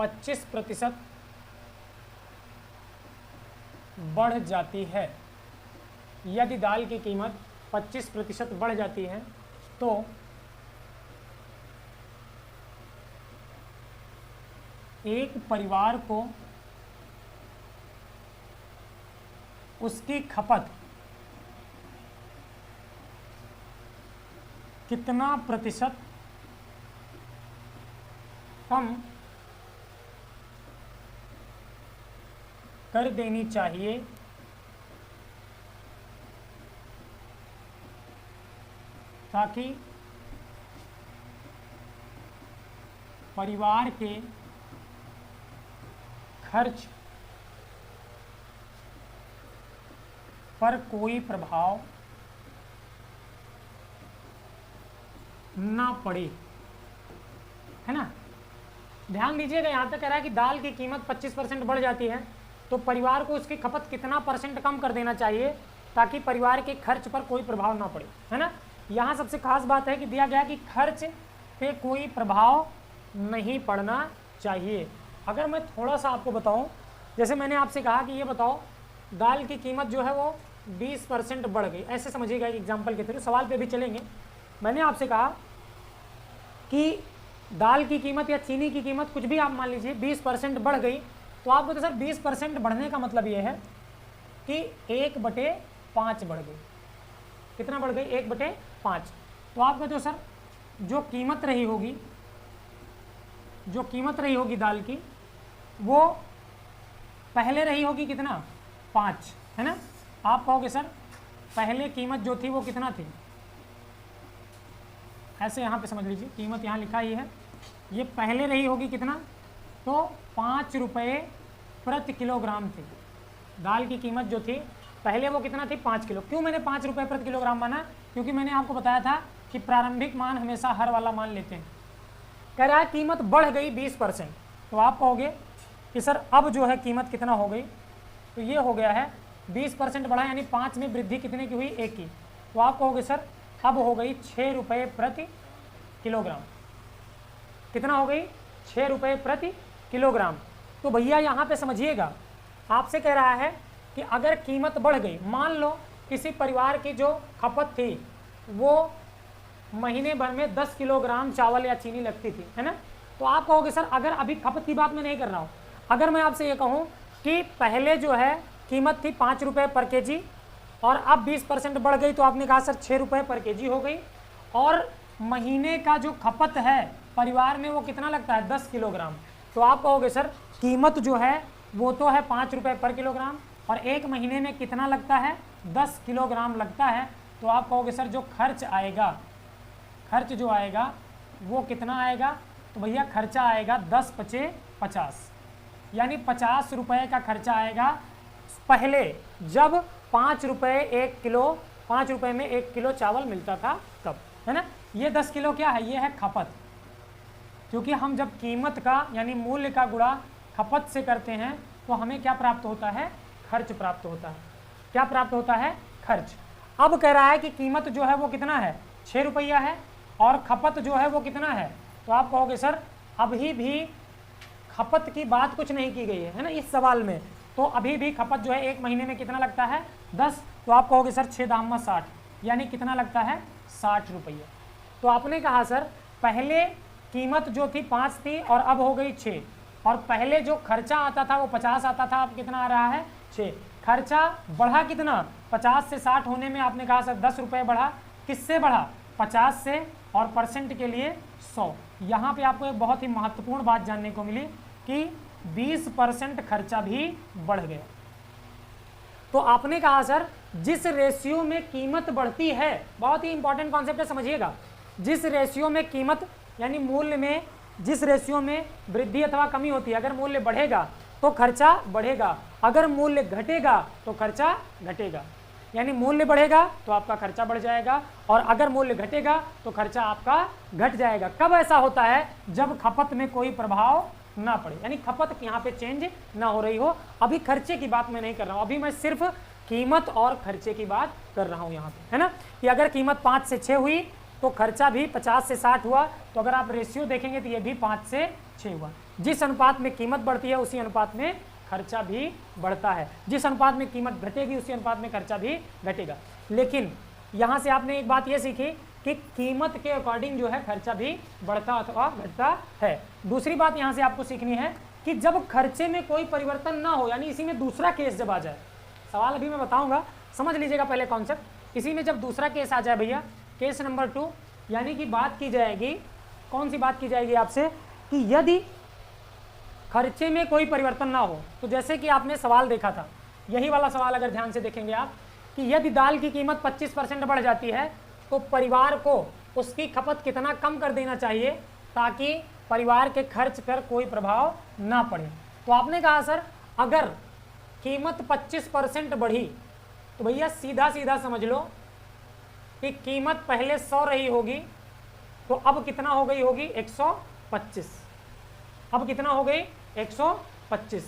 25% बढ़ जाती है। यदि दाल की कीमत 25% बढ़ जाती है तो एक परिवार को उसकी खपत कितना प्रतिशत कम कर देनी चाहिए ताकि परिवार के खर्च पर कोई प्रभाव ना पड़े, है ना। ध्यान दीजिएगा, यहाँ तक कह रहा है कि दाल की कीमत 25% बढ़ जाती है तो परिवार को उसकी खपत कितना परसेंट कम कर देना चाहिए ताकि परिवार के खर्च पर कोई प्रभाव ना पड़े, है ना। यहाँ सबसे खास बात है कि दिया गया कि खर्च पे कोई प्रभाव नहीं पड़ना चाहिए। अगर मैं थोड़ा सा आपको बताऊं, जैसे मैंने आपसे कहा कि ये बताओ दाल की कीमत जो है वो 20% बढ़ गई, ऐसे समझिएगा एक एग्जाम्पल के थ्रू, सवाल पे भी चलेंगे। मैंने आपसे कहा कि दाल की कीमत या चीनी की कीमत कुछ भी आप मान लीजिए 20% बढ़ गई, तो आप बोलते सर 20% बढ़ने का मतलब ये है कि 1/5 बढ़ गई। कितना बढ़ गई? 1/5। तो आप कहते हो सर जो कीमत रही होगी दाल की, वो पहले रही होगी कितना? 5, है ना। आप कहोगे सर पहले कीमत जो थी वो कितना थी? ऐसे यहाँ पे समझ लीजिए, कीमत यहाँ लिखा ही है, ये पहले रही होगी कितना? तो 5 रुपये प्रति किलोग्राम थी। दाल की कीमत जो थी पहले वो कितना थी? 5 किलो। क्यों मैंने 5 रुपये प्रति किलोग्राम माना? क्योंकि मैंने आपको बताया था कि प्रारंभिक मान हमेशा हर वाला मान लेते हैं। कह रहा है कीमत बढ़ गई 20%, तो आप कहोगे कि सर अब जो है कीमत कितना हो गई? तो ये हो गया है 20% बढ़ा, यानी 5 में वृद्धि कितने की हुई? 1 की। तो आप कहोगे सर अब हो गई 6 रुपये प्रति किलोग्राम। कितना हो गई? 6 रुपये प्रति किलोग्राम। तो भैया यहाँ पे समझिएगा, आपसे कह रहा है कि अगर कीमत बढ़ गई, मान लो किसी परिवार की जो खपत थी वो महीने भर में 10 किलोग्राम चावल या चीनी लगती थी, है ना। तो आप कहोगे सर अगर अभी खपत की बात मैं नहीं कर रहा हूँ, अगर मैं आपसे ये कहूँ कि पहले जो है कीमत थी 5 रुपये पर केजी और अब 20% बढ़ गई, तो आपने कहा सर 6 रुपये पर केजी हो गई, और महीने का जो खपत है परिवार में वो कितना लगता है? 10 किलोग्राम। तो आप कहोगे सर कीमत जो है वो तो है 5 रुपये पर किलोग्राम और एक महीने में कितना लगता है? 10 किलोग्राम लगता है। तो आप कहोगे सर जो खर्च जो आएगा वो कितना आएगा? तो भैया खर्चा आएगा 10×5=50, यानी 50 रुपये का खर्चा आएगा पहले, जब 5 रुपये 1 किलो, 5 रुपये में 1 किलो चावल मिलता था तब, है ना। ये 10 किलो क्या है? ये है खपत, क्योंकि हम जब कीमत का यानी मूल्य का गुणा खपत से करते हैं तो हमें क्या प्राप्त होता है? खर्च प्राप्त होता है। क्या प्राप्त होता है? खर्च। अब कह रहा है कि कीमत जो है वो कितना है? 6 रुपया है और खपत जो है वो कितना है? तो आप कहोगे सर अभी भी खपत की बात कुछ नहीं की गई है ना इस सवाल में, तो अभी भी खपत जो है एक महीने में कितना लगता है? 10। तो आप कहोगे सर 6×60, यानी कितना लगता है? 60 रुपये। तो आपने कहा सर पहले कीमत जो थी 5 थी और अब हो गई 6, और पहले जो खर्चा आता था वो 50 आता था, अब कितना आ रहा है? 6। खर्चा बढ़ा कितना? 50 से 60 होने में आपने कहा सर 10 रुपये बढ़ा। किससे बढ़ा? 50 से, और परसेंट के लिए 100। यहाँ पे आपको एक बहुत ही महत्वपूर्ण बात जानने को मिली कि 20% खर्चा भी बढ़ गया। तो आपने कहा सर जिस रेशियो में कीमत बढ़ती है, बहुत ही इंपॉर्टेंट कॉन्सेप्ट है, समझिएगा, जिस रेशियो में कीमत यानी मूल्य में जिस रेशियो में वृद्धि अथवा कमी होती है, अगर मूल्य बढ़ेगा तो खर्चा बढ़ेगा, अगर मूल्य घटेगा तो खर्चा घटेगा। यानी मूल्य बढ़ेगा तो आपका खर्चा बढ़ जाएगा, और अगर मूल्य घटेगा तो खर्चा आपका घट जाएगा। कब ऐसा होता है? जब खपत में कोई प्रभाव ना पड़े, यानी खपत यहाँ पे चेंज ना हो रही हो। अभी खर्चे की बात मैं नहीं कर रहा हूँ, अभी मैं सिर्फ कीमत और खर्चे की बात कर रहा हूँ यहाँ पे, है ना। कि अगर कीमत 5 से 6 हुई तो खर्चा भी 50 से 60 हुआ, तो अगर आप रेशियो देखेंगे तो ये भी 5 से 6 हुआ। जिस अनुपात में कीमत बढ़ती है उसी अनुपात में खर्चा भी बढ़ता है, जिस अनुपात में कीमत घटेगी उसी अनुपात में खर्चा भी घटेगा। लेकिन यहाँ से आपने एक बात यह सीखी कि कीमत के अकॉर्डिंग जो है खर्चा भी बढ़ता अथवा घटता है। दूसरी बात यहाँ से आपको सीखनी है कि जब खर्चे में कोई परिवर्तन ना हो, यानी इसी में दूसरा केस जब आ जाए, सवाल अभी मैं बताऊंगा, समझ लीजिएगा पहले कॉन्सेप्ट। इसी में जब दूसरा केस आ जाए भैया, केस नंबर 2, यानी कि बात की जाएगी, कौन सी बात की जाएगी आपसे, कि यदि खर्चे में कोई परिवर्तन ना हो, तो जैसे कि आपने सवाल देखा था, यही वाला सवाल अगर ध्यान से देखेंगे आप, कि यदि दाल की कीमत 25% बढ़ जाती है तो परिवार को उसकी खपत कितना कम कर देना चाहिए ताकि परिवार के खर्च पर कोई प्रभाव ना पड़े। तो आपने कहा सर अगर कीमत 25% बढ़ी तो भैया सीधा सीधा समझ लो कि कीमत पहले 100 रही होगी तो अब कितना हो गई होगी 125। अब कितना हो गई 125।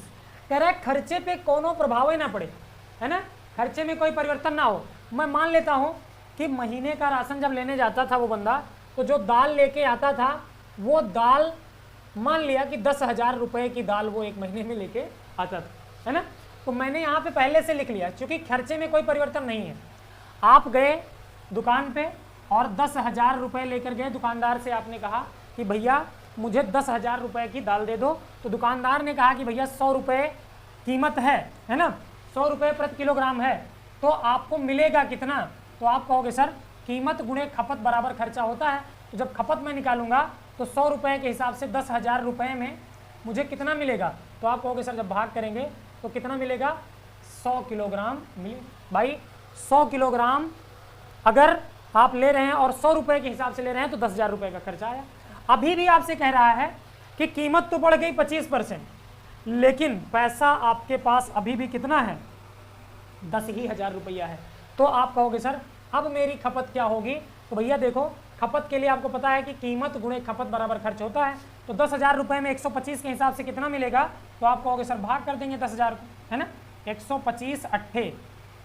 कह रहा है खर्चे पे कोनो प्रभाव ही ना पड़े, है ना, खर्चे में कोई परिवर्तन ना हो। मैं मान लेता हूं कि महीने का राशन जब लेने जाता था वो बंदा, तो जो दाल लेके आता था वो दाल, मान लिया कि 10,000 रुपए की दाल वो एक महीने में लेके आता था, है ना। तो मैंने यहाँ पे पहले से लिख लिया, क्योंकि खर्चे में कोई परिवर्तन नहीं है। आप गए दुकान पे और 10,000 रुपए लेकर गए, दुकानदार से आपने कहा कि भैया मुझे 10,000 रुपए की दाल दे दो। तो दुकानदार ने कहा कि भैया 100 रुपये कीमत है ना, 100 रुपये प्रति किलोग्राम है, तो आपको मिलेगा कितना। तो आप कहोगे सर कीमत गुणे खपत बराबर खर्चा होता है। तो जब खपत में निकालूंगा तो 100 रुपये के हिसाब से 10,000 रुपये में मुझे कितना मिलेगा। तो आप कहोगे सर जब भाग करेंगे तो कितना मिलेगा, 100 किलोग्राम मिले। भाई 100 किलोग्राम अगर आप ले रहे हैं और 100 रुपये के हिसाब से ले रहे हैं तो 10,000 रुपये का खर्चा आया। अभी भी आपसे कह रहा है कि कीमत तो बढ़ गई 25%, लेकिन पैसा आपके पास अभी भी कितना है, 10,000 रुपया है। तो आप कहोगे सर अब मेरी खपत क्या होगी। तो भैया देखो खपत के लिए आपको पता है कि कीमत गुणे खपत बराबर खर्च होता है। तो 10,000 रुपये में 125 के हिसाब से कितना मिलेगा। तो आप कहोगे सर भाग कर देंगे 10,000 को, है ना, 125 अट्ठे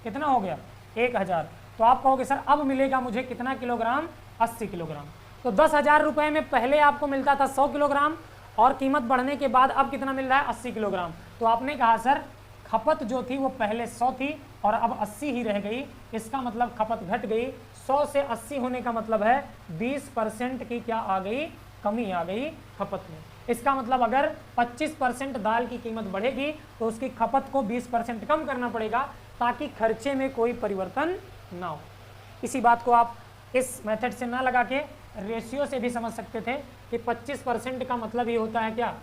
कितना हो गया 1,000। तो आप कहोगे सर अब मिलेगा मुझे कितना किलोग्राम, 80 किलोग्राम। तो 10,000 रुपये में पहले आपको मिलता था 100 किलोग्राम और कीमत बढ़ने के बाद अब कितना मिल रहा है 80 किलोग्राम। तो आपने कहा सर खपत जो थी वो पहले 100 थी और अब 80 ही रह गई, इसका मतलब खपत घट गई। 100 से 80 होने का मतलब है 20% की क्या आ गई, कमी आ गई खपत में। इसका मतलब अगर 25% दाल की कीमत बढ़ेगी तो उसकी खपत को 20% कम करना पड़ेगा ताकि खर्चे में कोई परिवर्तन ना हो। इसी बात को आप इस मेथड से ना लगा के रेशियो से भी समझ सकते थे कि 25% का मतलब ये होता है क्या,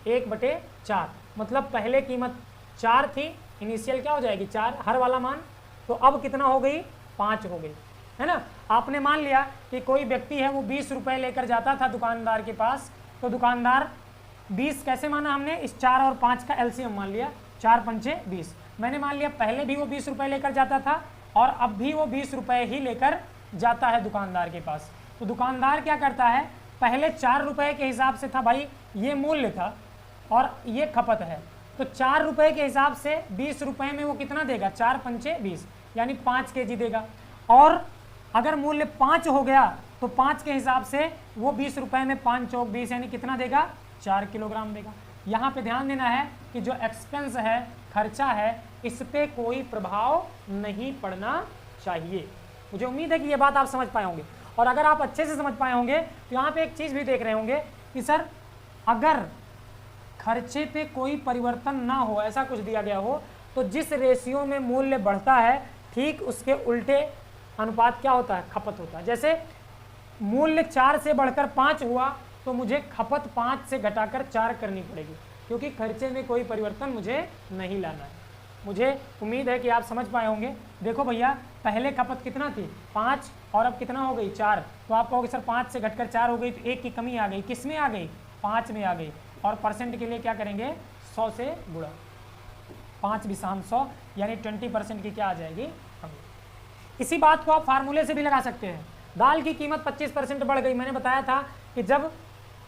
1/4। मतलब पहले कीमत 4 थी, इनिशियल क्या हो जाएगी 4 हर वाला मान, तो अब कितना हो गई 5 हो गई, है ना। आपने मान लिया कि कोई व्यक्ति है वो 20 रुपये लेकर जाता था दुकानदार के पास, तो दुकानदार 20 कैसे माना हमने, इस 4 और 5 का एलसीएम मान लिया, 4 पंचे 20। मैंने मान लिया पहले भी वो 20 रुपये लेकर जाता था और अब भी वो 20 रुपये ही लेकर जाता है दुकानदार के पास। तो दुकानदार क्या करता है, पहले 4 रुपये के हिसाब से था भाई, ये मूल्य था और ये खपत है, तो 4 रुपये के हिसाब से 20 रुपये में वो कितना देगा, 4 पंचे 20 यानी 5 केजी देगा। और अगर मूल्य 5 हो गया तो 5 के हिसाब से वो 20 रुपये में 5 चौक 20 यानी कितना देगा, 4 किलोग्राम देगा। यहाँ पे ध्यान देना है कि जो एक्सपेंस है, खर्चा है, इस पे कोई प्रभाव नहीं पड़ना चाहिए। मुझे उम्मीद है कि ये बात आप समझ पाए होंगे। और अगर आप अच्छे से समझ पाए होंगे तो यहाँ पे एक चीज़ भी देख रहे होंगे कि सर अगर खर्चे पे कोई परिवर्तन ना हो, ऐसा कुछ दिया गया हो, तो जिस रेशियो में मूल्य बढ़ता है ठीक उसके उल्टे अनुपात क्या होता है, खपत होता है। जैसे मूल्य 4 से बढ़कर 5 हुआ तो मुझे खपत 5 से घटाकर 4 करनी पड़ेगी, क्योंकि खर्चे में कोई परिवर्तन मुझे नहीं लाना है। मुझे उम्मीद है कि आप समझ पाए होंगे। देखो भैया पहले खपत कितना थी 5 और अब कितना हो गई 4। तो आप कहोगे सर 5 से घटकर 4 हो गई तो 1 की कमी आ गई, किस में आ गई, 5 में आ गई। और परसेंट के लिए क्या करेंगे, 100 से गुणा, 5 बिसाम 100 यानी 20% की क्या आ जाएगी कमी। इसी बात को आप फार्मूले से भी लगा सकते हैं। दाल की कीमत 25% बढ़ गई, मैंने बताया था कि जब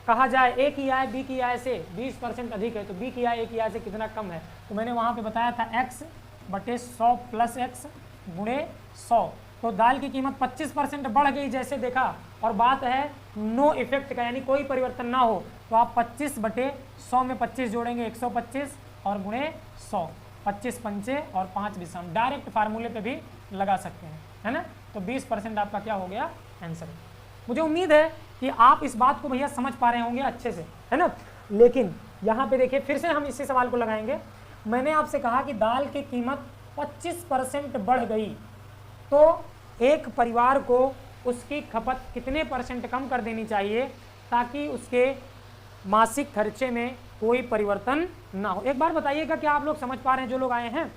कहा जाए ए की आय बी की आय से 20% अधिक है तो बी की आय ए की आय से कितना कम है, तो मैंने वहाँ पे बताया था x/100 + x गुणे 100। तो दाल की कीमत 25% बढ़ गई जैसे देखा और बात है नो इफेक्ट का, यानी कोई परिवर्तन ना हो, तो आप 25/100 में 25 जोड़ेंगे 125 और गुणे 100, 25 पंचे और 5 विषम, डायरेक्ट फार्मूले पे भी लगा सकते हैं, है ना। तो 20% आपका क्या हो गया आंसर। मुझे उम्मीद है कि आप इस बात को भैया समझ पा रहे होंगे अच्छे से, है ना। लेकिन यहाँ पे देखिए फिर से हम इसी सवाल को लगाएंगे। मैंने आपसे कहा कि दाल की कीमत 25% बढ़ गई तो एक परिवार को उसकी खपत कितने % कम कर देनी चाहिए ताकि उसके मासिक खर्चे में कोई परिवर्तन ना हो। एक बार बताइएगा क्या आप लोग समझ पा रहे हैं, जो लोग आए हैं,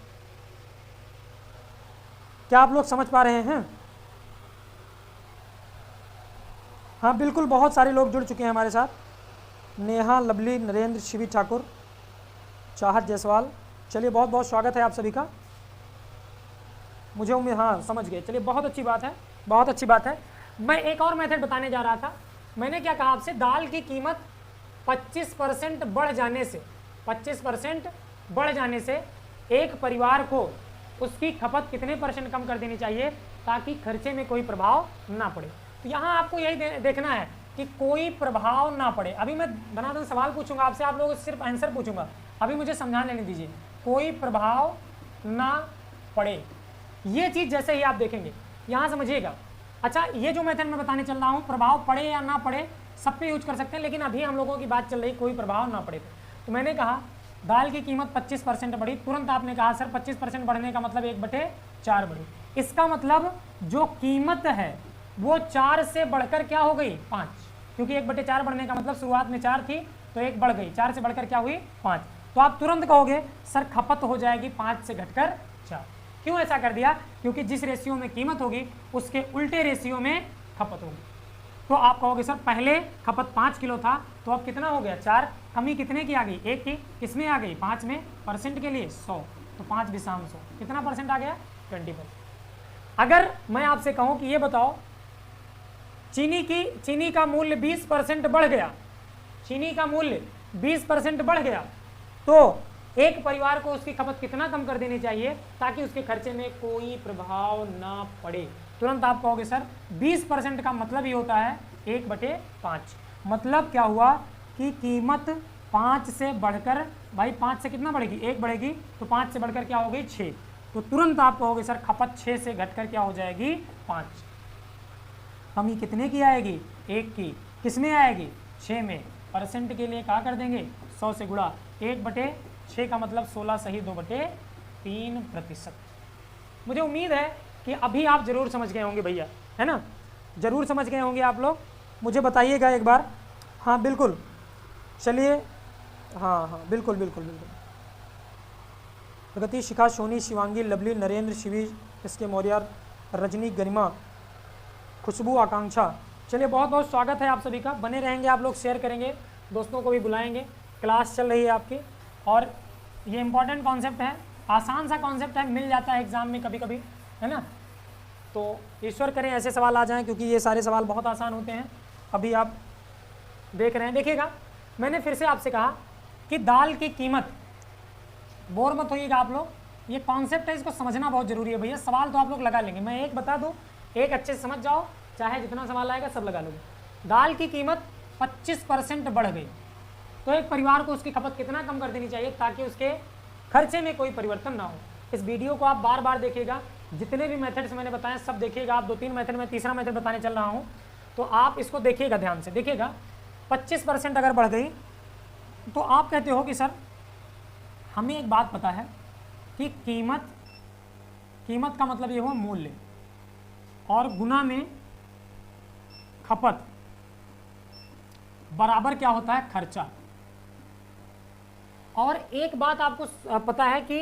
क्या आप लोग समझ पा रहे हैं? हाँ बिल्कुल, बहुत सारे लोग जुड़ चुके हैं हमारे साथ। नेहा, लवली, नरेंद्र, शिवी ठाकुर, चाहत जायसवाल, चलिए बहुत बहुत स्वागत है आप सभी का। मुझे उम्मीद, हाँ समझ गए, चलिए बहुत अच्छी बात है, बहुत अच्छी बात है। मैं एक और मेथड बताने जा रहा था। मैंने क्या कहा आपसे, दाल की कीमत 25% बढ़ जाने से, 25% बढ़ जाने से एक परिवार को उसकी खपत कितने % कम कर देनी चाहिए ताकि खर्चे में कोई प्रभाव ना पड़े। तो यहाँ आपको यही देखना है कि कोई प्रभाव ना पड़े। अभी मैं धनाधन सवाल पूछूंगा आपसे, आप लोगों से सिर्फ आंसर पूछूंगा, अभी मुझे समझा लेने दीजिए। कोई प्रभाव ना पड़े, ये चीज़ जैसे ही आप देखेंगे, यहाँ समझिएगा। अच्छा, ये जो मेथड मैं बताने चल रहा हूँ, प्रभाव पड़े या ना पड़े सब पे यूज कर सकते हैं, लेकिन अभी हम लोगों की बात चल रही कोई प्रभाव ना पड़े। तो मैंने कहा दाल की कीमत 25% बढ़ी, तुरंत आपने कहा सर 25% बढ़ने का मतलब 1/4 बढ़ी। इसका मतलब जो कीमत है वो 4 से बढ़कर क्या हो गई 5, क्योंकि 1/4 बढ़ने का मतलब शुरुआत में 4 थी तो 1 बढ़ गई, 4 से बढ़कर क्या हुई 5। तो आप तुरंत कहोगे सर खपत हो जाएगी 5 से घटकर 4। क्यों ऐसा कर दिया? क्योंकि जिस रेशियो में कीमत होगी उसके उल्टे रेशियो में खपत होगी। तो आप कहोगे सर पहले खपत 5 किलो था तो अब कितना हो गया 4, कमी कितने की आ गई 1 की, किसमें आ गई 5 में, परसेंट के लिए 100, तो 5 विषम 100 कितना % आ गया 20%। अगर मैं आपसे कहूं कि ये बताओ चीनी का मूल्य 20% बढ़ गया, चीनी का मूल्य 20% बढ़ गया, तो एक परिवार को उसकी खपत कितना कम कर देनी चाहिए ताकि उसके खर्चे में कोई प्रभाव ना पड़े। तुरंत आप कहोगे सर 20% का मतलब ही होता है 1/5। मतलब क्या हुआ कि कीमत 5 से बढ़कर, भाई 5 से कितना बढ़ेगी 1 बढ़ेगी, तो 5 से बढ़कर क्या हो गई 6। तो तुरंत आप कहोगे सर खपत 6 से घटकर क्या हो जाएगी 5। कमी कितने की आएगी 1 की, किसमें आएगी 6 में, परसेंट के लिए क्या कर देंगे 100 से गुणा, 1/6 का मतलब 16 सही 2/3%। मुझे उम्मीद है कि अभी आप जरूर समझ गए होंगे भैया, है ना, जरूर समझ गए होंगे आप लोग। मुझे बताइएगा एक बार। हाँ बिल्कुल, चलिए, हाँ बिल्कुल बिल्कुल बिल्कुल। प्रगति, शिखा, सोनी, शिवांगी, लवली, नरेंद्र, शिवी, इसके मौर्य, रजनी, गरिमा, खुशबू, आकांक्षा, चलिए बहुत बहुत स्वागत है आप सभी का। बने रहेंगे आप लोग, शेयर करेंगे, दोस्तों को भी बुलाएंगे। क्लास चल रही है आपकी और ये इम्पॉर्टेंट कॉन्सेप्ट है, आसान सा कॉन्सेप्ट है, मिल जाता है एग्जाम में कभी कभी, है ना। तो ईश्वर करें ऐसे सवाल आ जाएं, क्योंकि ये सारे सवाल बहुत आसान होते हैं। अभी आप देख रहे हैं, देखिएगा मैंने फिर से आपसे कहा कि दाल की कीमत, बोर मत होइएगा आप लोग, ये कॉन्सेप्ट है, इसको समझना बहुत जरूरी है भैया। सवाल तो आप लोग लगा लेंगे, मैं एक बता दूं, एक अच्छे से समझ जाओ, चाहे जितना सवाल आएगा सब लगा लोगे। दाल की कीमत 25% बढ़ गई तो एक परिवार को उसकी खपत कितना कम कर देनी चाहिए ताकि उसके खर्चे में कोई परिवर्तन ना हो। इस वीडियो को आप बार बार देखिएगा, जितने भी मेथड्स मैंने बताए सब देखिएगा आप। 2-3 मेथड में तीसरा मेथड बताने चल रहा हूँ, तो आप इसको देखिएगा ध्यान से। देखिएगा 25% अगर बढ़ गई तो आप कहते हो कि सर हमें एक बात पता है कि कीमत का मतलब ये हुआ मूल्य और गुना में खपत बराबर क्या होता है खर्चा। और एक बात आपको पता है कि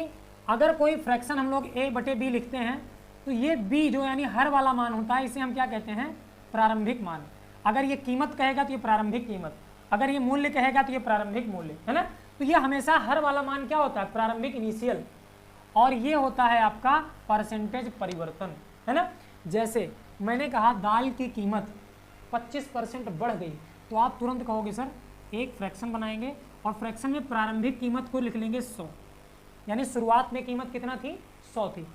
अगर कोई फ्रैक्शन हम लोग a/b लिखते हैं तो ये b जो यानी हर वाला मान होता है, इसे हम क्या कहते हैं प्रारंभिक मान। अगर ये कीमत कहेगा तो ये प्रारंभिक कीमत, अगर ये मूल्य कहेगा तो ये प्रारंभिक मूल्य, है ना। तो ये हमेशा हर वाला मान क्या होता है प्रारंभिक इनिशियल, और ये होता है आपका परसेंटेज परिवर्तन, है ना। जैसे मैंने कहा दाल की कीमत 25% बढ़ गई तो आप तुरंत कहोगे सर एक फ्रैक्शन बनाएंगे और फ्रैक्शन में प्रारंभिक कीमत को लिख लेंगे 100, यानी शुरुआत में कीमत कितना थी 100 थी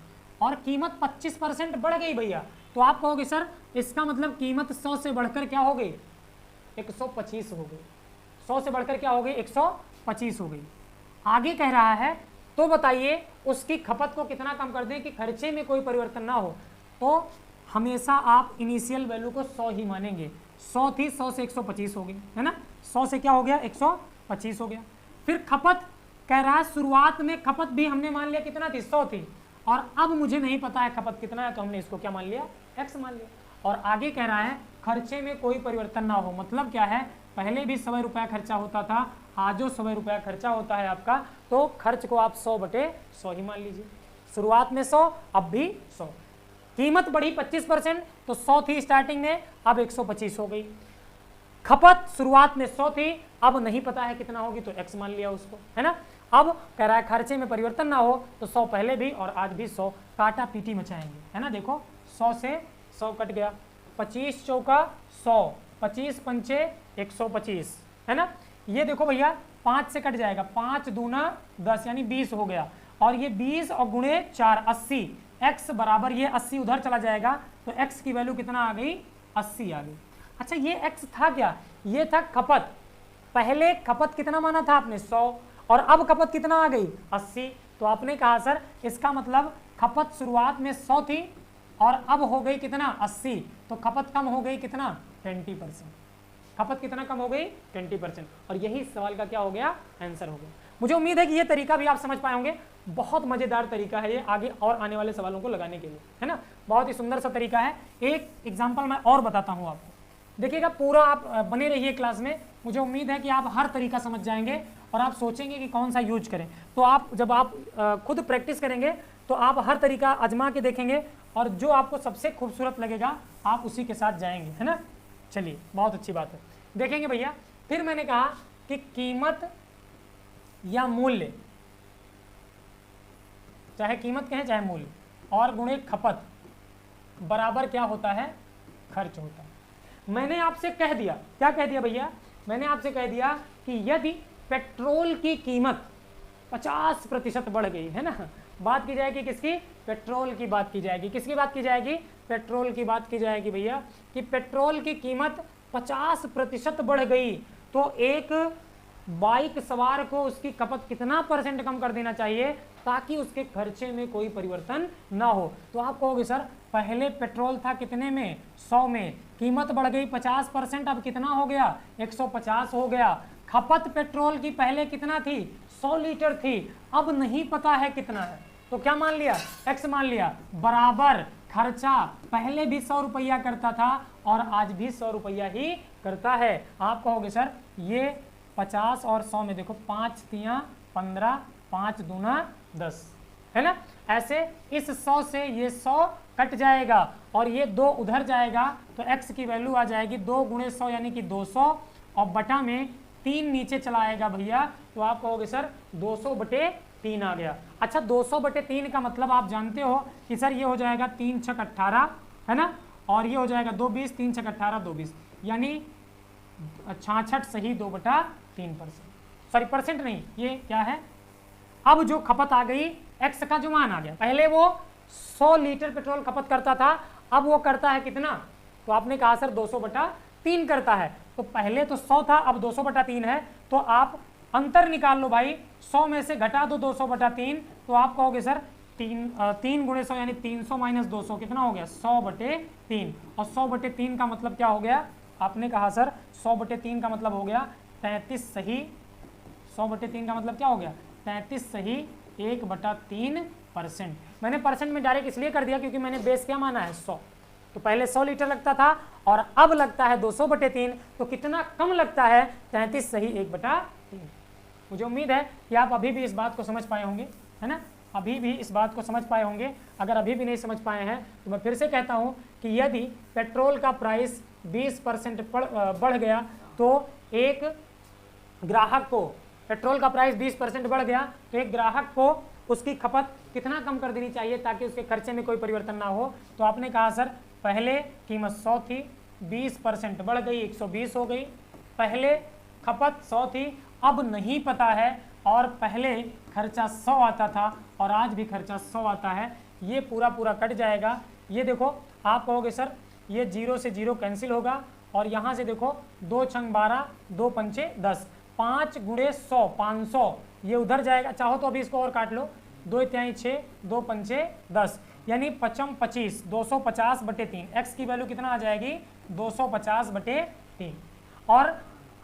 और कीमत 25% बढ़ गई भैया, तो आप कहोगे सर इसका मतलब कीमत 100 से बढ़कर क्या हो गई, 125 हो गई। 100 से बढ़कर क्या हो गई, 125 हो गई। आगे कह रहा है तो बताइए उसकी खपत को कितना कम कर दें कि खर्चे में कोई परिवर्तन ना हो। तो हमेशा आप इनिशियल वैल्यू को 100 ही मानेंगे। 100 थी, 100 से 125 हो गई, है ना। 100 से क्या हो गया, 125 हो गया। फिर खपत कह रहा है शुरुआत में खपत भी हमने मान लिया कितना थी, 100 थी, और अब मुझे नहीं पता है खपत कितना है, तो हमने इसको क्या मान लिया, x मान लिया। और आगे कह रहा है खर्चे में कोई परिवर्तन ना हो, मतलब क्या है, पहले भी 100 रुपया खर्चा होता था, आज जो 100 रुपया खर्चा होता है आपका, तो खर्च को आप 100/100 ही मान लीजिए। शुरुआत में 100, अब भी 100। कीमत बढ़ी 25%, तो 100 थी स्टार्टिंग में, अब 125 हो गई। खपत शुरुआत में 100 थी, अब नहीं पता है कितना होगी, तो x मान लिया उसको, है ना। अब कह रहा है खर्चे में परिवर्तन ना हो, तो 100 पहले भी और आज भी 100, काटा पीटी मचाएंगे, है ना। देखो 100 से 100 कट गया, 25 चौका 100, 25 पंचे 125, है ना। ये देखो भैया 5 से कट जाएगा, 5 दूना 10 यानी 20 हो गया, और ये 20 और गुणे 4 80, x बराबर ये 80 उधर चला जाएगा, तो x की वैल्यू कितना आ गई, 80 आ गई। अच्छा ये x था क्या, ये था खपत। पहले खपत कितना माना था आपने, 100, और अब खपत कितना आ गई, 80। तो आपने कहा सर इसका मतलब खपत शुरुआत में 100 थी और अब हो गई कितना, 80, तो खपत कम हो गई कितना, 20%। खपत कितना कम हो गई, 20%। और यही इस सवाल का क्या हो गया, आंसर हो गया। मुझे उम्मीद है कि ये तरीका भी आप समझ पाए होंगे। बहुत मजेदार तरीका है ये आगे और आने वाले सवालों को लगाने के लिए, है ना। बहुत ही सुंदर सा तरीका है। एक एग्जांपल मैं और बताता हूँ आपको, देखिएगा पूरा आप बने रहिए क्लास में। मुझे उम्मीद है कि आप हर तरीका समझ जाएंगे और आप सोचेंगे कि कौन सा यूज करें। तो आप जब आप खुद प्रैक्टिस करेंगे तो आप हर तरीका आजमा के देखेंगे, और जो आपको सबसे खूबसूरत लगेगा आप उसी के साथ जाएंगे, है ना। चलिए बहुत अच्छी बात है, देखेंगे भैया। फिर मैंने कहा कि कीमत या मूल्य, चाहे कीमत कहें चाहे मूल्य, और गुणे खपत बराबर क्या होता है, खर्च होता है। मैंने आपसे कह दिया, क्या कह दिया भैया, मैंने आपसे कह दिया कि यदि पेट्रोल की कीमत 50% बढ़ गई, है ना, बात की जाएगी किसकी, पेट्रोल की बात की जाएगी। किसकी बात की जाएगी, पेट्रोल की बात की जाएगी भैया, कि पेट्रोल की कीमत 50% बढ़ गई, तो एक बाइक सवार को उसकी खपत कितना % कम कर देना चाहिए ताकि उसके खर्चे में कोई परिवर्तन ना हो। तो आप कहोगे सर पहले पेट्रोल था कितने में, 100 में, कीमत बढ़ गई 50%, अब कितना हो गया, 150 हो गया। खपत पेट्रोल की पहले कितना थी, 100 लीटर थी, अब नहीं पता है कितना है, तो क्या मान लिया, x मान लिया, बराबर खर्चा पहले भी 100 रुपया करता था और आज भी 100 रुपया ही करता है। आप कहोगे सर ये 50 और 100 में देखो 5 तियां 15, 5 दूना 10, है ना। ऐसे इस 100 से ये 100 कट जाएगा और ये 2 उधर जाएगा, तो x की वैल्यू आ जाएगी 2 गुणे 100 यानी कि 200, और बटा में 3 नीचे चला आएगा भैया, तो आप कहोगे सर 200/3 आ गया। अच्छा 200/3 का मतलब आप जानते हो कि सर ये हो जाएगा 3 छक 18, है ना, और ये हो जाएगा 2 20, 3 छक 18 2 20, यानी 66 सही 2/3%, सॉरी परसेंट नहीं, ये क्या है, अब जो खपत आ गई x का जो मान आ गया, पहले वो 100 लीटर पेट्रोल खपत करता था, अब वो करता है कितना, तो आपने कहा सर 200/3 करता है, तो पहले तो 100 था अब 200/3 है, तो आप अंतर निकाल लो भाई, 100 में से घटा दो 200/3, तो आप कहोगे सर 3 गुणे 100 यानी 300 माइनस 200 कितना हो गया, 100/3, और 100/3 का मतलब क्या हो गया, आपने कहा सर 100/3 का मतलब हो गया 33 सही, 100/3 का मतलब क्या हो गया, 33 सही 1/3%। मैंने परसेंट में डायरेक्ट इसलिए कर दिया क्योंकि मैंने बेस क्या माना है 100, तो पहले 100 लीटर लगता था और अब लगता है 200/3, तो कितना कम लगता है, 33 सही 1/3। मुझे उम्मीद है कि आप अभी भी इस बात को समझ पाए होंगे, है ना, अभी भी इस बात को समझ पाए होंगे। अगर अभी भी नहीं समझ पाए हैं तो मैं फिर से कहता हूं कि यदि पेट्रोल का प्राइस 20% बढ़ गया, तो एक ग्राहक को, पेट्रोल का प्राइस 20% बढ़ गया तो एक ग्राहक को उसकी खपत कितना कम कर देनी चाहिए ताकि उसके खर्चे में कोई परिवर्तन ना हो। तो आपने कहा सर पहले कीमत 100 थी, 20% बढ़ गई 120 हो गई, पहले खपत 100 थी, अब नहीं पता है, और पहले खर्चा 100 आता था और आज भी खर्चा 100 आता है, ये पूरा कट जाएगा। ये देखो आप कहोगे सर ये 0 से 0 कैंसिल होगा और यहाँ से देखो 2 छंग 12, 2 पंचे 10, 5 गुणे 100, 500 ये उधर जाएगा। चाहो तो अभी इसको और काट लो, 2 तिहाई 6, 2 पंचे 10, यानी 5 25, 250/3। एक्स की वैल्यू कितना आ जाएगी 250/3। और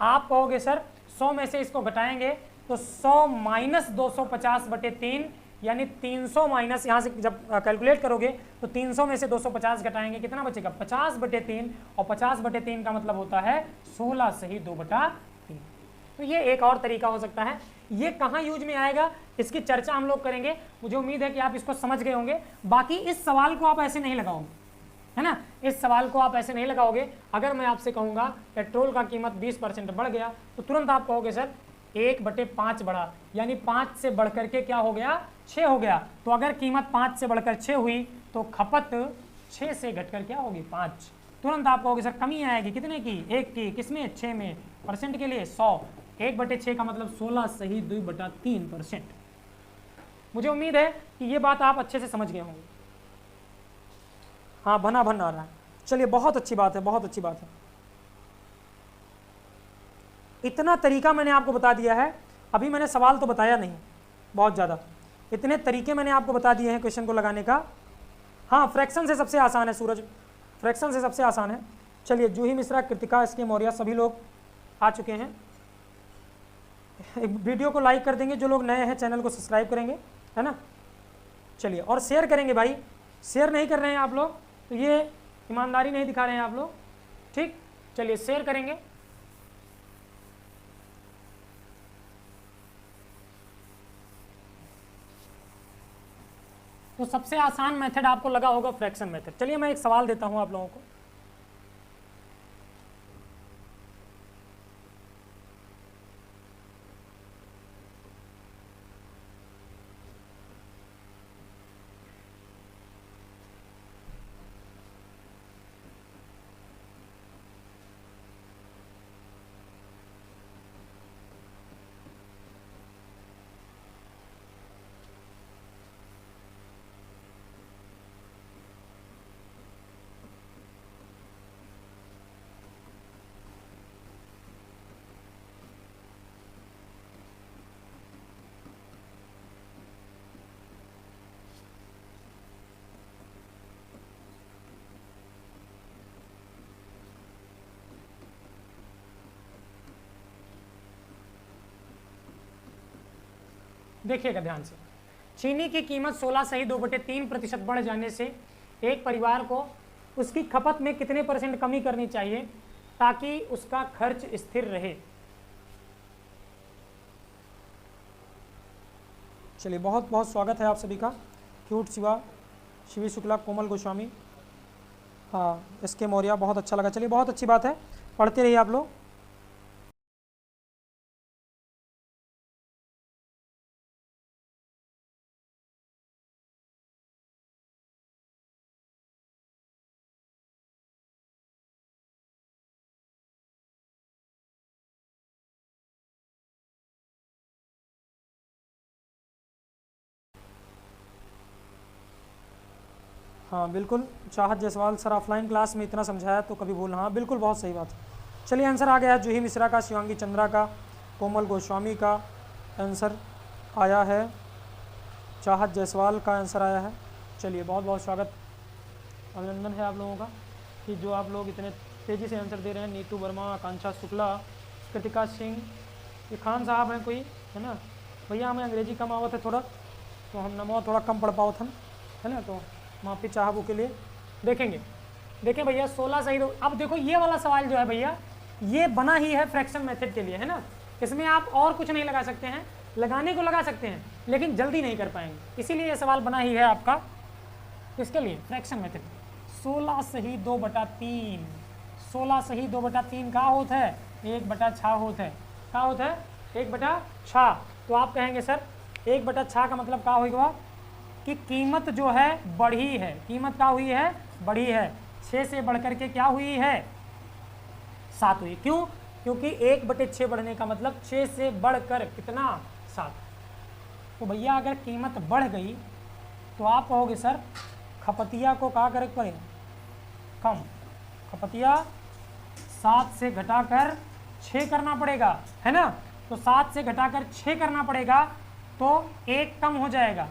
आप कहोगे सर 100 में से इसको घटाएंगे तो 100 माइनस 250/3 यानी 300 माइनस, यहाँ से जब कैलकुलेट करोगे तो 300 में से 250 घटाएंगे कितना बचेगा 50/3, और 50/3 का मतलब होता है 16 सही 2/3। तो ये एक और तरीका हो सकता है। ये कहाँ यूज में आएगा इसकी चर्चा हम लोग करेंगे। मुझे उम्मीद है कि आप इसको समझ गए होंगे। बाकी इस सवाल को आप ऐसे नहीं लगाओगे, है ना, इस सवाल को आप ऐसे नहीं लगाओगे। अगर मैं आपसे कहूँगा पेट्रोल का कीमत 20% बढ़ गया तो तुरंत आप कहोगे सर 1/5 बढ़ा, यानी 5 से बढ़कर के क्या हो गया 6 हो गया। तो अगर कीमत 5 से बढ़कर 6 हुई तो खपत 6 से घटकर क्या होगी 5। तुरंत आप कहोगे सर कमी आएगी कितने की 1 की, किसमें 6 में, परसेंट के लिए 100, 1/6 का मतलब 16 सही 2/3%। मुझे उम्मीद है कि ये बात आप अच्छे से समझ गए होंगे। हाँ बना आ रहा है, चलिए बहुत अच्छी बात है, बहुत अच्छी बात है। इतना तरीका मैंने आपको बता दिया है। अभी मैंने सवाल तो बताया नहीं बहुत ज़्यादा, इतने तरीके मैंने आपको बता दिए हैं क्वेश्चन को लगाने का। हाँ फ्रैक्शन से सबसे आसान है सूरज, फ्रैक्शन से सबसे आसान है। चलिए जूही मिश्रा, कृतिका एस के मौर्य सभी लोग आ चुके हैं। वीडियो को लाइक कर देंगे जो लोग नए हैं, चैनल को सब्सक्राइब करेंगे, है ना। चलिए और शेयर करेंगे भाई, शेयर नहीं कर रहे हैं आप लोग तो ये ईमानदारी नहीं दिखा रहे हैं आप लोग, ठीक। चलिए शेयर करेंगे। तो सबसे आसान मेथड आपको लगा होगा फ्रैक्शन मेथड। चलिए मैं एक सवाल देता हूं आप लोगों को। देखिएगा ध्यान से, चीनी की कीमत 16 सही 2/3% बढ़ जाने से एक परिवार को उसकी खपत में कितने % कमी करनी चाहिए ताकि उसका खर्च स्थिर रहे। चलिए बहुत बहुत स्वागत है आप सभी का। क्यूट शिवा, शिवी शुक्ला, कोमल गोस्वामी, हाँ एस के मौर्य, बहुत अच्छा लगा। चलिए बहुत अच्छी बात है, पढ़ते रहिए आप लोग। हाँ बिल्कुल, चाहत जायसवाल सर ऑफलाइन क्लास में इतना समझाया तो कभी बोलना, हाँ बिल्कुल बहुत सही बात है। चलिए आंसर आ गया है, जूही मिश्रा का, शिवांगी चंद्रा का, कोमल गोस्वामी का आंसर आया है, चाहत जायसवाल का आंसर आया है। चलिए बहुत बहुत स्वागत, अभिनंदन है आप लोगों का कि जो आप लोग इतने तेज़ी से आंसर दे रहे हैं। नीतू वर्मा, आकांक्षा शुक्ला, कृतिका सिंह, ये खान साहब हैं कोई, है ना। भैया हमें अंग्रेजी कम आवत है थोड़ा, तो हम नमो थोड़ा कम पढ़ पाओ था, है ना, तो माफ़ी चाहबों के लिए। देखेंगे, देखें भैया 16 सही। अब देखो ये वाला सवाल जो है भैया ये बना ही है फ्रैक्शन मेथड के लिए, है ना। इसमें आप और कुछ नहीं लगा सकते हैं, लगाने को लगा सकते हैं लेकिन जल्दी नहीं कर पाएंगे, इसीलिए ये सवाल बना ही है आपका किसके लिए, फ्रैक्शन मेथड। 16 सही 2/3, 16 सही 2/3 का होता है 1/6 होता है, का होता है 1/6। तो आप कहेंगे सर 1/6 का मतलब क्या होगा कि कीमत जो है बढ़ी है, कीमत क्या हुई है बढ़ी है, 6 से बढ़कर के क्या हुई है 7 हुई। क्यों? क्योंकि 1/6 बढ़ने का मतलब 6 से बढ़कर कितना 7। तो भैया अगर कीमत बढ़ गई तो आप कहोगे सर खपतिया को क्या करे पड़ेगा, कम, खपतिया 7 से घटाकर 6 करना पड़ेगा, है ना। तो 7 से घटाकर 6 करना पड़ेगा तो 1 कम हो जाएगा,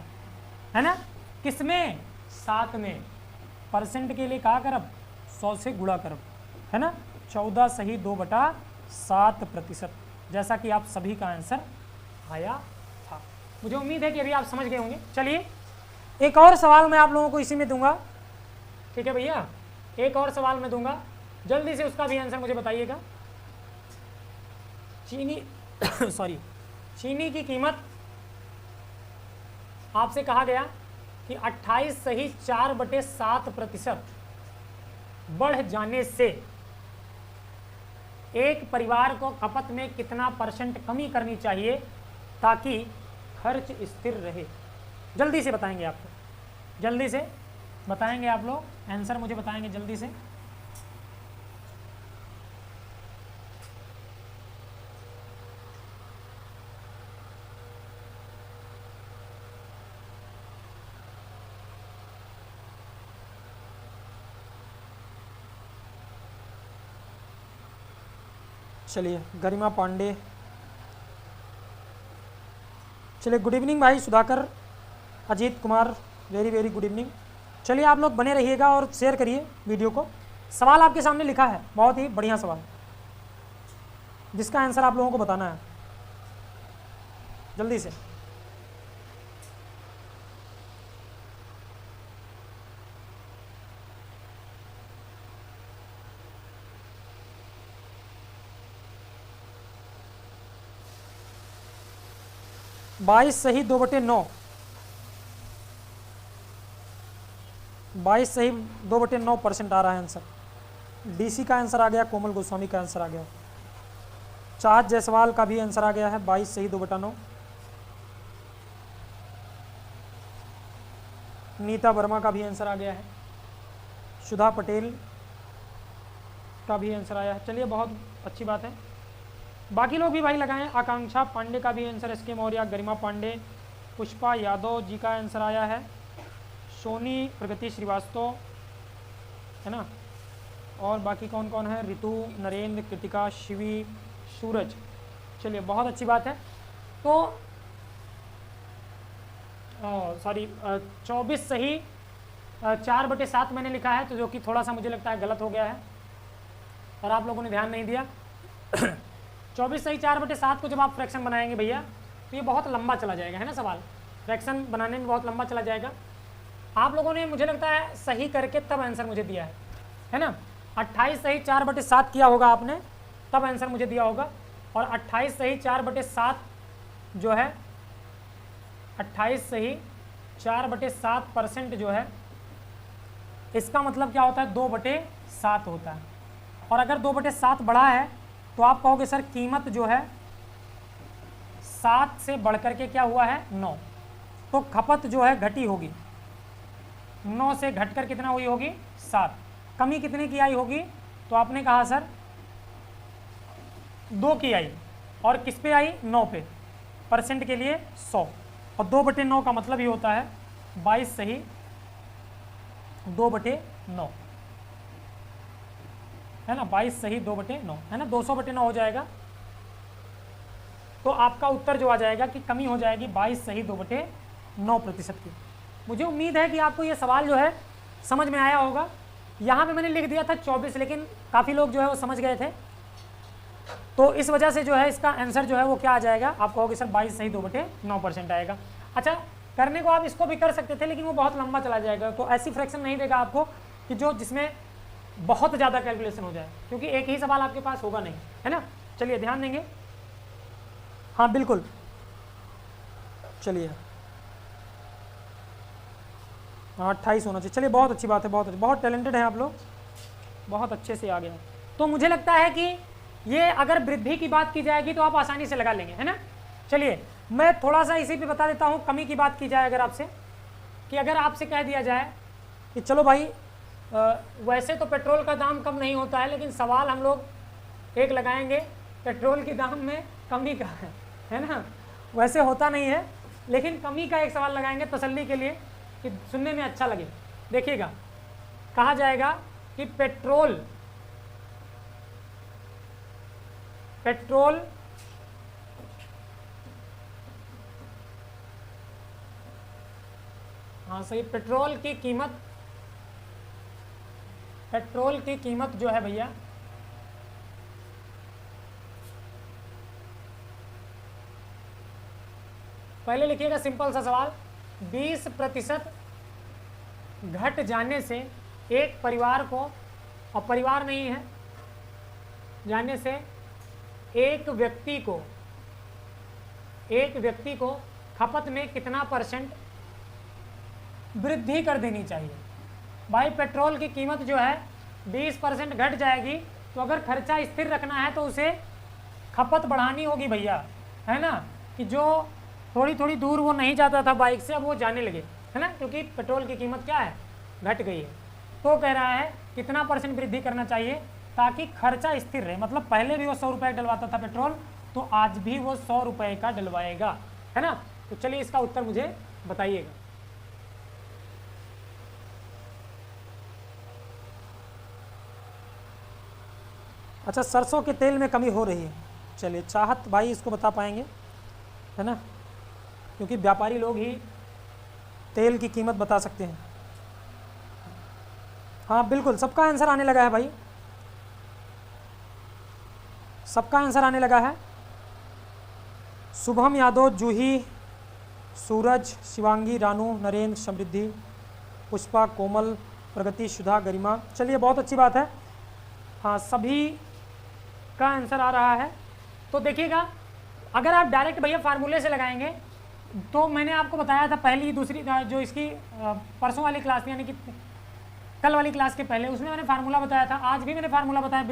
है ना। किसमें? 7 में। परसेंट के लिए कहा करब, 100 से गुणा करब, है ना। 14 सही 2/7%, जैसा कि आप सभी का आंसर आया था। मुझे उम्मीद है कि अभी आप समझ गए होंगे। चलिए एक और सवाल मैं आप लोगों को इसी में दूंगा, ठीक है भैया। एक और सवाल मैं दूंगा, जल्दी से उसका भी आंसर मुझे बताइएगा। चीनी सॉरी, चीनी की कीमत आपसे कहा गया कि 28 सही 4/7% बढ़ जाने से एक परिवार को खपत में कितना % कमी करनी चाहिए ताकि खर्च स्थिर रहे। जल्दी से बताएंगे आप लोग, जल्दी से बताएंगे आप लोग, आंसर मुझे बताएंगे जल्दी से। चलिए गरिमा पांडे, चलिए गुड इवनिंग भाई Sudhakar, Ajit Kumar, very very good evening. चलिए आप लोग बने रहिएगा और शेयर करिए वीडियो को। सवाल आपके सामने लिखा है, बहुत ही बढ़िया सवाल, जिसका आंसर आप लोगों को बताना है जल्दी से। बाईस सही 2/9, 22 सही 2/9% आ रहा है आंसर। डीसी का आंसर आ गया, कोमल गोस्वामी का आंसर आ गया, चाहत जायसवाल का भी आंसर आ गया है 22 सही 2/9। नीता वर्मा का भी आंसर आ गया है, सुधा पटेल का भी आंसर आया है। चलिए बहुत अच्छी बात है, बाकी लोग भी भाई लगाएं। आकांक्षा पांडे का भी आंसर, एस के मौर्य, गरिमा पांडे, पुष्पा यादव जी का आंसर आया है, सोनी प्रगति श्रीवास्तव, है ना। और बाकी कौन कौन है? ऋतु, नरेंद्र, कृतिका, शिवी, सूरज। चलिए बहुत अच्छी बात है। तो सॉरी 24 सही 4/7 मैंने लिखा है, तो जो कि थोड़ा सा मुझे लगता है गलत हो गया है और आप लोगों ने ध्यान नहीं दिया। 24 सही 4/7 को जब आप फ्रैक्शन बनाएंगे भैया तो ये बहुत लंबा चला जाएगा, है ना। सवाल फ्रैक्शन बनाने में बहुत लंबा चला जाएगा। आप लोगों ने मुझे लगता है सही करके तब आंसर मुझे दिया है ना। 28 सही 4/7 किया होगा आपने, तब आंसर मुझे दिया होगा। और 28 सही 4/7 जो है, 28 सही 4/7% जो है, इसका मतलब क्या होता है? 2/7 होता है। और अगर 2/7 बढ़ा है तो आप कहोगे सर कीमत जो है 7 से बढ़कर के क्या हुआ है? 9। तो खपत जो है घटी होगी, 9 से घटकर कितना हुई होगी? 7। कमी कितने की आई होगी? तो आपने कहा सर 2 की आई। और किस पे आई? 9 पे। % के लिए 100। और 2/9 का मतलब ही होता है 22 सही 2/9, है ना। 22 सही 2/9, है ना। 200/9 हो जाएगा। तो आपका उत्तर जो आ जाएगा कि कमी हो जाएगी 22 सही 2/9% की। मुझे उम्मीद है कि आपको ये सवाल जो है समझ में आया होगा। यहाँ पे मैंने लिख दिया था 24, लेकिन काफ़ी लोग जो है वो समझ गए थे, तो इस वजह से जो है इसका आंसर जो है वो क्या आ जाएगा? आप कहोगे सर 22 सही 2/9% आएगा। अच्छा, करने को आप इसको भी कर सकते थे, लेकिन वो बहुत लंबा चला जाएगा। तो ऐसी फ्रैक्शन नहीं देगा आपको कि जिसमें बहुत ज़्यादा कैलकुलेशन हो जाए, क्योंकि एक ही सवाल आपके पास होगा नहीं, है ना। चलिए ध्यान देंगे। हाँ बिल्कुल, चलिए हाँ 28 होना चाहिए। चलिए बहुत अच्छी बात है, बहुत टैलेंटेड हैं आप लोग, बहुत अच्छे से आ गए। तो मुझे लगता है कि ये अगर वृद्धि की बात की जाएगी तो आप आसानी से लगा लेंगे, है ना। चलिए मैं थोड़ा सा इसी पे बता देता हूँ। कमी की बात की जाए अगर आपसे, कि अगर आपसे कह दिया जाए कि चलो भाई वैसे तो पेट्रोल का दाम कम नहीं होता है, लेकिन सवाल हम लोग एक लगाएंगे पेट्रोल के दाम में कमी का है ना। वैसे होता नहीं है, लेकिन कमी का एक सवाल लगाएंगे तसल्ली के लिए कि सुनने में अच्छा लगे। देखिएगा, कहा जाएगा कि पेट्रोल हाँ सही, पेट्रोल की कीमत जो है भैया पहले लिखिएगा सिंपल सा सवाल, 20% घट जाने से एक परिवार को, और परिवार नहीं है, जाने से एक व्यक्ति को खपत में कितना % वृद्धि कर देनी चाहिए। भाई पेट्रोल की कीमत जो है 20% घट जाएगी, तो अगर खर्चा स्थिर रखना है तो उसे खपत बढ़ानी होगी भैया, है ना, कि जो थोड़ी थोड़ी दूर वो नहीं जाता था बाइक से, अब वो जाने लगे, है ना, क्योंकि पेट्रोल की कीमत क्या है, घट गई है। तो कह रहा है कितना % वृद्धि करना चाहिए ताकि खर्चा स्थिर रहे। मतलब पहले भी वो 100 रुपये डलवाता था पेट्रोल, तो आज भी वो 100 रुपये का डलवाएगा, है ना। तो चलिए इसका उत्तर मुझे बताइएगा। अच्छा, सरसों के तेल में कमी हो रही है। चलिए चाहत भाई इसको बता पाएंगे, है ना, क्योंकि व्यापारी लोग ही तेल की कीमत बता सकते हैं। हाँ बिल्कुल, सबका आंसर आने लगा है भाई, सबका आंसर आने लगा है। शुभम यादव, जूही, सूरज, शिवांगी, रानू, नरेंद्र, समृद्धि, पुष्पा, कोमल, प्रगति, सुधा, गरिमा। चलिए बहुत अच्छी बात है, हाँ सभी का आंसर आ रहा है। तो देखिएगा, अगर आप डायरेक्ट भैया फार्मूले से लगाएंगे, तो मैंने आपको बताया था पहली दूसरी जो इसकी परसों वाली क्लास थी, यानी कि कल वाली क्लास के पहले, उसमें मैंने फार्मूला बताया था। आज भी मैंने फार्मूला बताया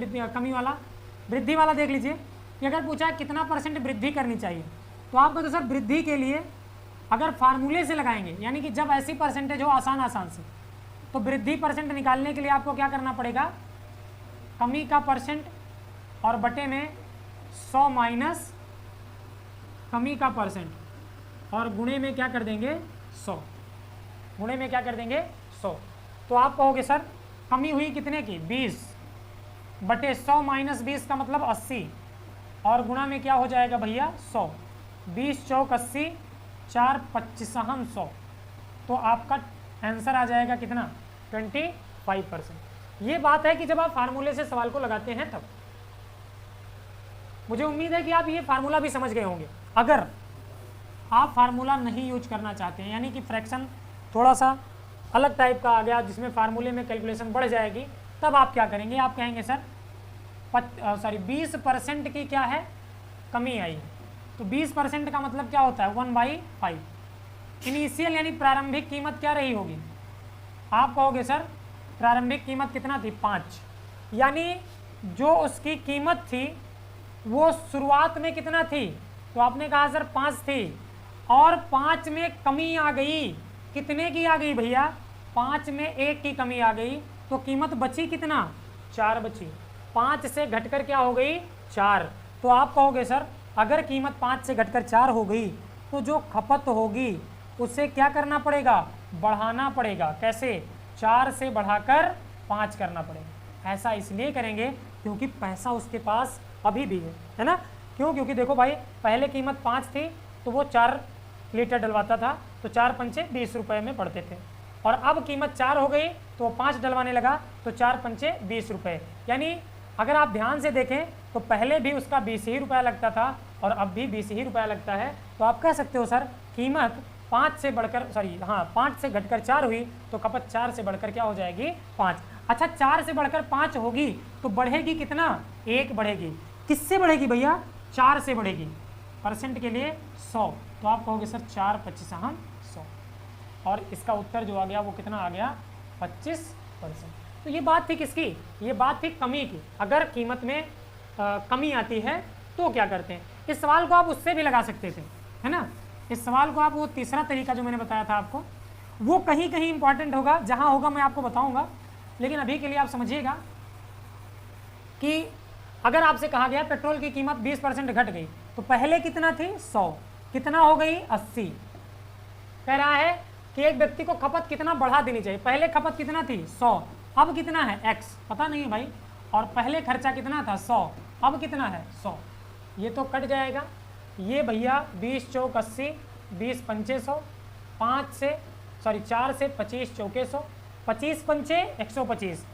वृद्धि वाला देख लीजिए कि अगर पूछा कितना % वृद्धि करनी चाहिए, तो आप कहते सर वृद्धि के लिए अगर फार्मूले से लगाएंगे, यानी कि जब ऐसी परसेंटेज हो आसान से, तो वृद्धि % निकालने के लिए आपको क्या करना पड़ेगा, कमी का % और बटे में 100 माइनस कमी का % और गुणे में क्या कर देंगे 100, गुणे में क्या कर देंगे 100। तो आप कहोगे सर कमी हुई कितने की 20 बटे 100 माइनस 20 का मतलब 80, और गुणा में क्या हो जाएगा भैया 100, 20 चौक 80, 4 25 100। तो आपका आंसर आ जाएगा कितना 25%। ये बात है कि जब आप फार्मूले से सवाल को लगाते हैं तब। मुझे उम्मीद है कि आप ये फार्मूला भी समझ गए होंगे। अगर आप फार्मूला नहीं यूज करना चाहते हैं, यानी कि फ्रैक्शन थोड़ा सा अलग टाइप का आ गया जिसमें फार्मूले में कैलकुलेशन बढ़ जाएगी, तब आप क्या करेंगे, आप कहेंगे सर 20% की क्या है कमी आई है। तो 20% का मतलब क्या होता है 1/5। इनिशियल यानी प्रारंभिक कीमत क्या रही होगी, आप कहोगे सर प्रारंभिक कीमत कितना थी 5, यानी जो उसकी कीमत थी वो शुरुआत में कितना थी, तो आपने कहा सर 5 थी, और 5 में कमी आ गई, कितने की आ गई भैया 5 में 1 की कमी आ गई, तो कीमत बची कितना 4 बची, 5 से घटकर क्या हो गई 4। तो आप कहोगे सर अगर कीमत 5 से घटकर 4 हो गई, तो जो खपत होगी उसे क्या करना पड़ेगा, बढ़ाना पड़ेगा। कैसे, 4 से बढ़ाकर 5 करना पड़ेगा। ऐसा इसलिए करेंगे क्योंकि पैसा उसके पास अभी भी है ना। क्यों, क्योंकि देखो भाई पहले कीमत 5 थी तो वो 4 लीटर डलवाता था, तो 4 पंचे 20 रुपये में पड़ते थे, और अब कीमत 4 हो गई तो वो 5 डलवाने लगा, तो 4 पंचे 20 रुपये। यानी अगर आप ध्यान से देखें तो पहले भी उसका 20 ही रुपया लगता था और अब भी 20 ही रुपया लगता है। तो आप कह सकते हो सर कीमत 5 से बढ़कर 5 से घटकर 4 हुई, तो खपत 4 से बढ़कर क्या हो जाएगी 5। अच्छा 4 से बढ़कर 5 होगी तो बढ़ेगी कितना 1 बढ़ेगी। किससे बढ़ेगी भैया 4 से बढ़ेगी, % के लिए 100। तो आप कहोगे सर 4 25 100, और इसका उत्तर जो आ गया वो कितना आ गया 25%। तो ये बात थी किसकी, ये बात थी कमी की। अगर कीमत में कमी आती है तो क्या करते हैं। इस सवाल को आप उससे भी लगा सकते थे, है ना। इस सवाल को आप वो तीसरा तरीका जो मैंने बताया था आपको, वो कहीं कहीं इंपॉर्टेंट होगा, जहां होगा मैं आपको बताऊंगा। लेकिन अभी के लिए आप समझिएगा कि अगर आपसे कहा गया पेट्रोल की कीमत 20% घट गई, तो पहले कितना थी 100, कितना हो गई 80। कह रहा है कि एक व्यक्ति को खपत कितना बढ़ा देनी चाहिए, पहले खपत कितना थी 100, अब कितना है x, पता नहीं है भाई, और पहले खर्चा कितना था 100, अब कितना है 100, ये तो कट जाएगा। ये भैया 20 चौक 80, 20 पंचे 100, 4 से 25 चौके 100, 25 पंचे 125,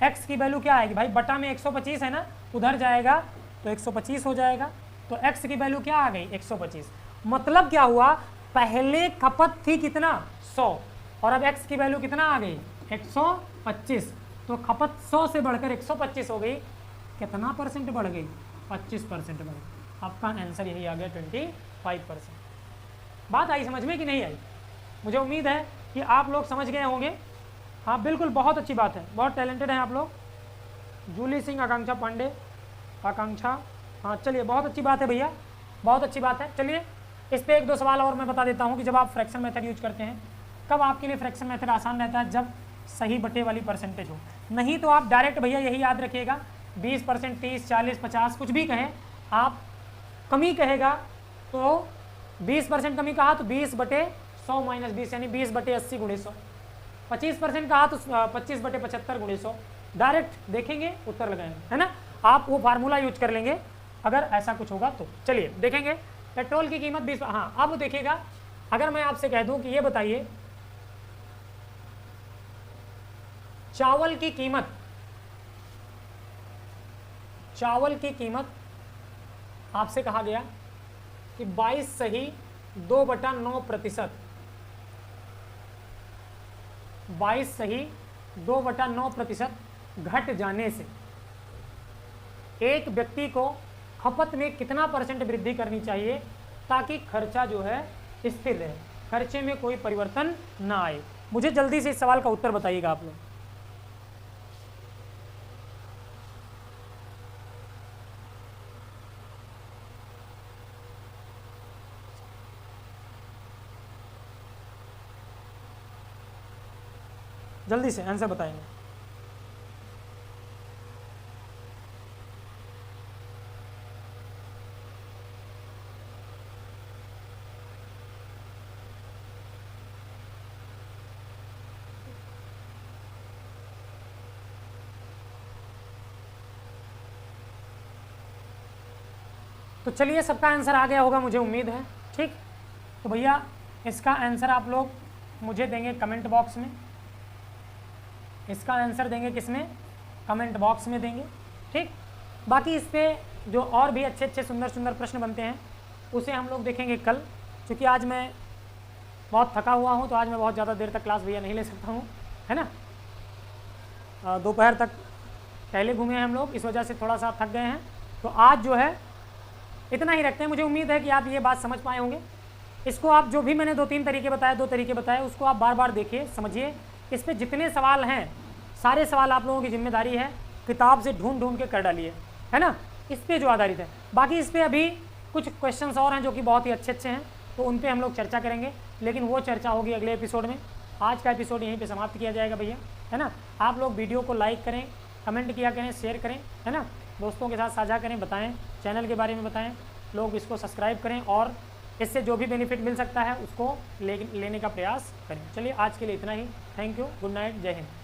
x की वैल्यू क्या आएगी भाई, बटा में 125 है ना, उधर जाएगा तो 125 हो जाएगा, तो x की वैल्यू क्या आ गई 125। मतलब क्या हुआ, पहले खपत थी कितना 100 और अब x की वैल्यू कितना आ गई 125, तो खपत 100 से बढ़कर 125 हो गई। कितना परसेंट बढ़ गई, 25% बढ़ गई। आपका आंसर यही आ गया 25%। बात आई समझ में कि नहीं आई? मुझे उम्मीद है कि आप लोग समझ गए होंगे। हाँ बिल्कुल, बहुत अच्छी बात है, बहुत टैलेंटेड हैं आप लोग। जूली सिंह, आकांक्षा पांडे, आकांक्षा, हाँ चलिए बहुत अच्छी बात है भैया, बहुत अच्छी बात है। चलिए इस पे एक दो सवाल और मैं बता देता हूँ कि जब आप फ्रैक्शन मेथड यूज करते हैं कब आपके लिए फ्रैक्शन मेथड आसान रहता है, जब सही बटे वाली परसेंटेज हो। नहीं तो आप डायरेक्ट भैया यही याद रखिएगा 20%, 30, 40, 50 कुछ भी कहें आप, कमी कहेगा तो 20% कमी कहा तो 20/100 माइनस 20 यानी 20/80 गुणे 100, 25% कहा तो 25/75 गुणे 100। डायरेक्ट देखेंगे उत्तर लगाएंगे, है ना। आप वो फार्मूला यूज कर लेंगे अगर ऐसा कुछ होगा तो। चलिए देखेंगे पेट्रोल की कीमत 20, हाँ अब देखिएगा, अगर मैं आपसे कह दूं कि ये बताइए चावल की कीमत आपसे कहा गया कि 22 सही 2/9%, 22 सही 2/9% घट जाने से एक व्यक्ति को खपत में कितना परसेंट वृद्धि करनी चाहिए ताकि खर्चा जो है स्थिर रहे, खर्चे में कोई परिवर्तन ना आए। मुझे जल्दी से इस सवाल का उत्तर बताइएगा आप लोग। जल्दी से आंसर बताएंगे। तो चलिए सबका आंसर आ गया होगा मुझे उम्मीद है, ठीक। तो भैया इसका आंसर आप लोग मुझे देंगे कमेंट बॉक्स में, इसका आंसर देंगे किसमें, कमेंट बॉक्स में देंगे, ठीक। बाकी इस पे जो और भी अच्छे अच्छे सुंदर सुंदर प्रश्न बनते हैं उसे हम लोग देखेंगे कल, क्योंकि आज मैं बहुत थका हुआ हूँ तो आज मैं बहुत ज़्यादा देर तक क्लास भैया नहीं ले सकता हूँ, है ना। दोपहर तक पहले घूमे हैं हम लोग, इस वजह से थोड़ा सा थक गए हैं। तो आज जो है इतना ही रखते हैं। मुझे उम्मीद है कि आप ये बात समझ पाए होंगे। इसको आप जो भी मैंने 2-3 तरीके बताए, 2 तरीके बताए, उसको आप बार बार देखिए, समझिए। इस पे जितने सवाल हैं सारे सवाल आप लोगों की जिम्मेदारी है किताब से ढूंढ ढूंढ के कर डालिए, है ना, इस पे जो आधारित है। बाकी इस पे अभी कुछ क्वेश्चंस और हैं जो कि बहुत ही अच्छे अच्छे हैं, तो उन पे हम लोग चर्चा करेंगे, लेकिन वो चर्चा होगी अगले एपिसोड में। आज का एपिसोड यहीं पे समाप्त किया जाएगा भैया, है ना। आप लोग वीडियो को लाइक करें, कमेंट किया करें, शेयर करें, है ना, दोस्तों के साथ साझा करें, बताएं, चैनल के बारे में बताएं, लोग इसको सब्सक्राइब करें और इससे जो भी बेनिफिट मिल सकता है उसको लेने का प्रयास करें। चलिए आज के लिए इतना ही। थैंक यू, गुड नाइट, जय हिंद।